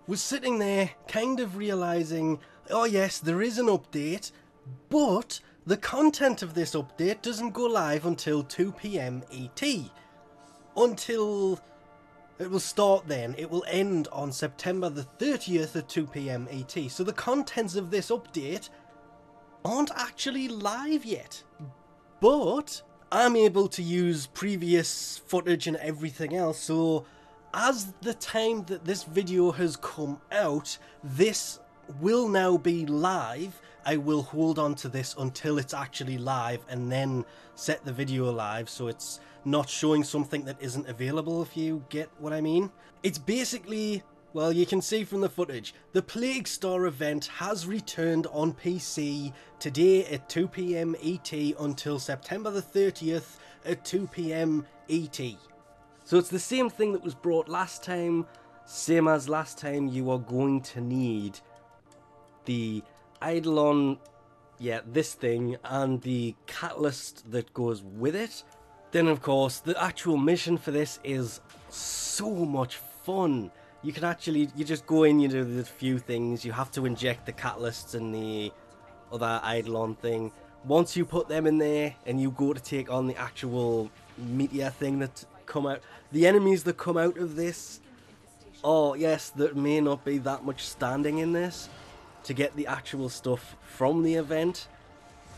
was sitting there kind of realizing, oh yes, there is an update, but the content of this update doesn't go live until 2 PM ET. Until it will start then. It will end on September the 30th at 2 PM ET. So the contents of this update aren't actually live yet. But I'm able to use previous footage and everything else. So as the time that this video has come out, this will now be live. I will hold on to this until it's actually live and then set the video live so it's not showing something that isn't available, if you get what I mean. It's basically, well, you can see from the footage, the Plague Star event has returned on PC today at 2 PM ET until September the 30th at 2 PM ET. So it's the same thing that was brought last time, same as last time. You are going to need the Eidolon, yeah, this thing, and the catalyst that goes with it. Then of course, the actual mission for this is so much fun. You can actually, you just go in, you do the few things, you have to inject the catalysts and the other Eidolon thing. Once you put them in there and you go to take on the actual meteor thing that come out, the enemies that come out of this, oh yes, there may not be that much standing in this to get the actual stuff from the event,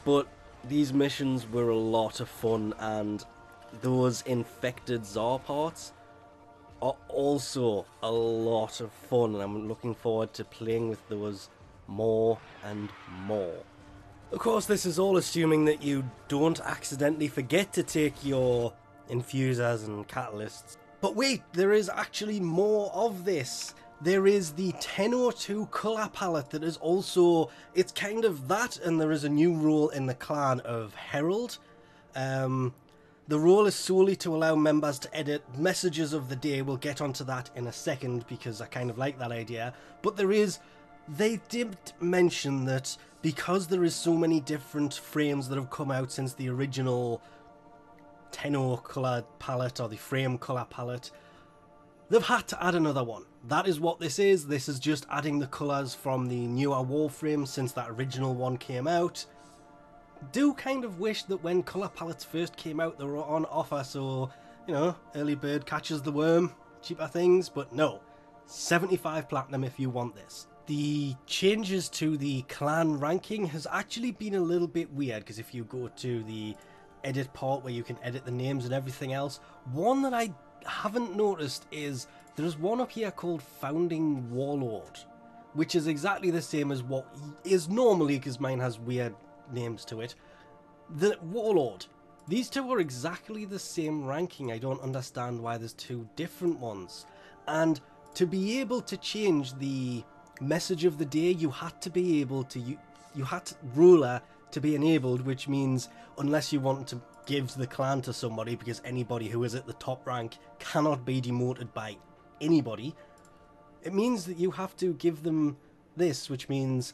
but these missions were a lot of fun, and those infected Tsar parts are also a lot of fun, and I'm looking forward to playing with those more and more. Of course, this is all assuming that you don't accidentally forget to take your infusers and catalysts. But wait, there is actually more of this. There is the Tenno 2 colour palette that is also, it's kind of that, and there is a new role in the Clan of Herald. The role is solely to allow members to edit messages of the day. We'll get onto that in a second because I kind of like that idea. But there is, they did mention that because there is so many different frames that have come out since the original Tenno colour palette, or the frame colour palette, they've had to add another one. That is what this is. This is just adding the colours from the newer Warframe since that original one came out. Do kind of wish that when colour palettes first came out they were on offer, so, you know, early bird catches the worm, cheaper things, but no. 75 platinum if you want this. The changes to the clan ranking has actually been a little bit weird, because if you go to the edit part where you can edit the names and everything else, one that I haven't noticed is there's one up here called Founding Warlord, which is exactly the same as what is normally, because mine has weird names to it, the Warlord. These two are exactly the same ranking. I don't understand why there's two different ones. And to be able to change the message of the day, you had to be able to, you had ruler to be enabled, which means unless you want to give the clan to somebody, because anybody who is at the top rank cannot be demoted by anybody, it means that you have to give them this, which means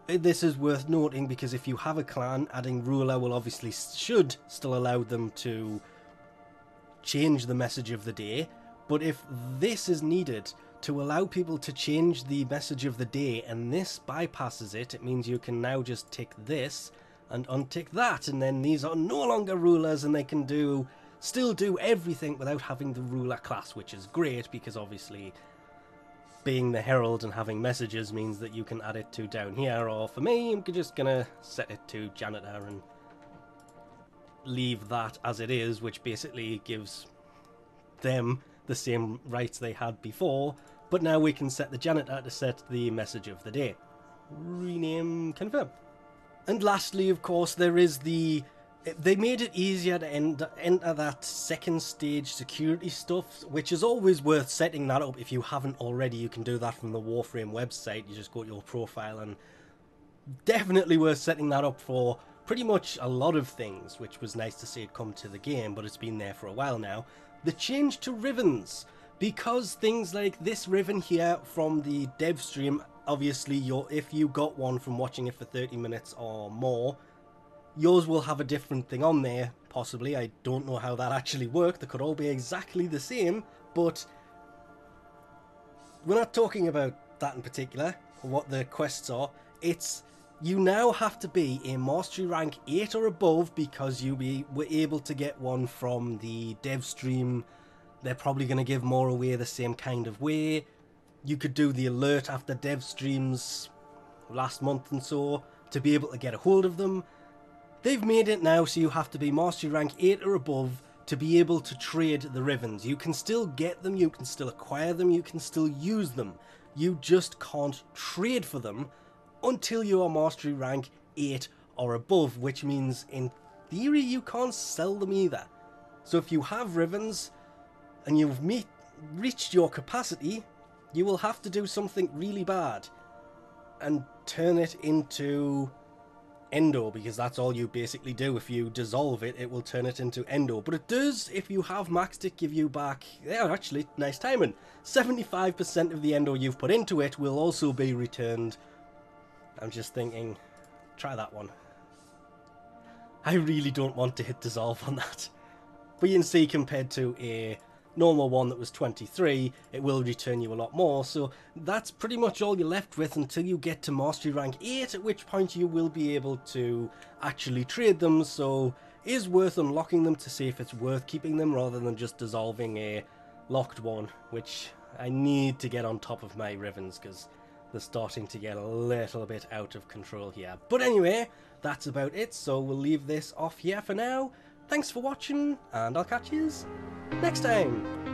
this is worth noting, because if you have a clan, adding ruler will obviously should still allow them to change the message of the day, but if this is needed to allow people to change the message of the day and this bypasses it, it means you can now just tick this and untick that, and then these are no longer rulers and they can still do everything without having the ruler class, which is great, because obviously being the herald and having messages means that you can add it to down here, or for me, I'm just gonna set it to janitor and leave that as it is, which basically gives them the same rights they had before, but now we can set the janitor to set the message of the day. Rename, confirm. And lastly, of course, there is they made it easier to enter that second stage security stuff, which is always worth setting that up. If you haven't already, you can do that from the Warframe website. You just go to your profile, and definitely worth setting that up for pretty much a lot of things, which was nice to see it come to the game, but it's been there for a while now. The change to Rivens, because things like this Riven here from the dev stream, obviously if you got one from watching it for 30 minutes or more, yours will have a different thing on there, possibly. I don't know how that actually worked. They could all be exactly the same, but we're not talking about that in particular, what the quests are. It's, you now have to be a mastery rank 8 or above because you were able to get one from the dev stream. They're probably going to give more away the same kind of way. You could do the alert after dev streams last month and so to be able to get a hold of them. They've made it now so you have to be mastery rank 8 or above to be able to trade the Rivens. You can still get them, you can still acquire them, you can still use them. You just can't trade for them until you are mastery rank 8 or above, which means in theory you can't sell them either. So if you have Rivens and you've reached your capacity, you will have to do something really bad and turn it into Endo, because that's all you basically do. If you dissolve it, it will turn it into Endo. But it does, if you have maxed it, give you back, yeah, actually, nice timing, 75% of the Endo you've put into it will also be returned. I'm just thinking, try that one. I really don't want to hit dissolve on that. But you can see, compared to a normal one that was 23, it will return you a lot more. So that's pretty much all you're left with until you get to mastery rank 8, at which point you will be able to actually trade them. So it is worth unlocking them to see if it's worth keeping them rather than just dissolving a locked one, which I need to get on top of my Rivens because they're starting to get a little bit out of control here. But anyway, that's about it, so we'll leave this off here for now. Thanks for watching, and I'll catch yous next time.